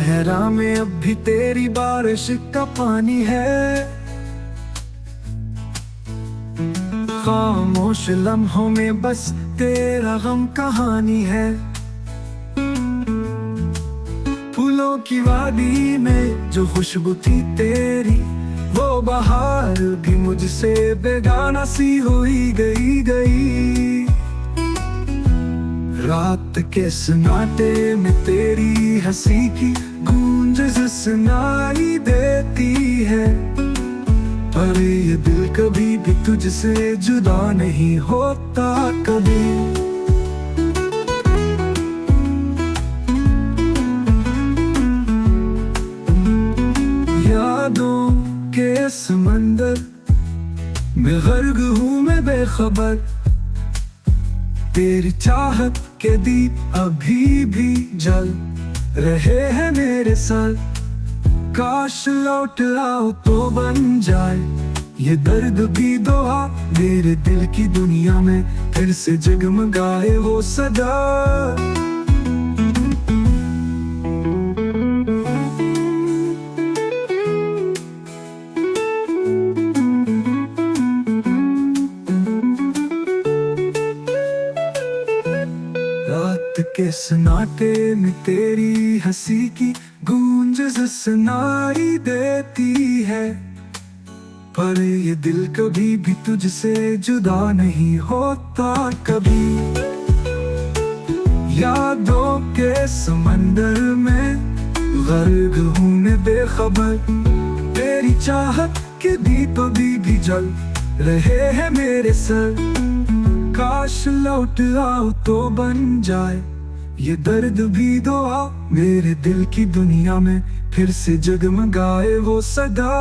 सहरा में अब भी तेरी बारिश का पानी है। खामोश लम्हों में बस तेरा गम कहानी है। फूलों की वादी में जो खुशबू थी तेरी, वो बहार भी मुझसे बेगाना सी हुई गई। रात के सन्नाटे में तेरी हंसी की गूंज सुनाई देती है। पर ये दिल कभी भी तुझसे जुदा नहीं होता कभी। यादों के समंदर में गर्क हूँ मैं बेखबर। तेरी चाहत के दीप अभी भी जल रहे हैं मेरे सर। काश लौट आओ तो बन जाए ये दर्द भी दुआ। मेरे दिल की दुनिया में फिर से जगमगाए वो सदा। रात के सन्नाटे में तेरी हंसी की गूंज सुनाई देती है। पर ये दिल कभी भी तुझसे जुदा नहीं होता कभी। यादों के समंदर में गर्क हूँ मैं बेखबर। तेरी चाहत के दीप अभी भी जल रहे हैं मेरे सर। काश लौट आओ तो बन जाए ये दर्द भी दुआ। मेरे दिल की दुनिया में फिर से जगमगाए वो सदा।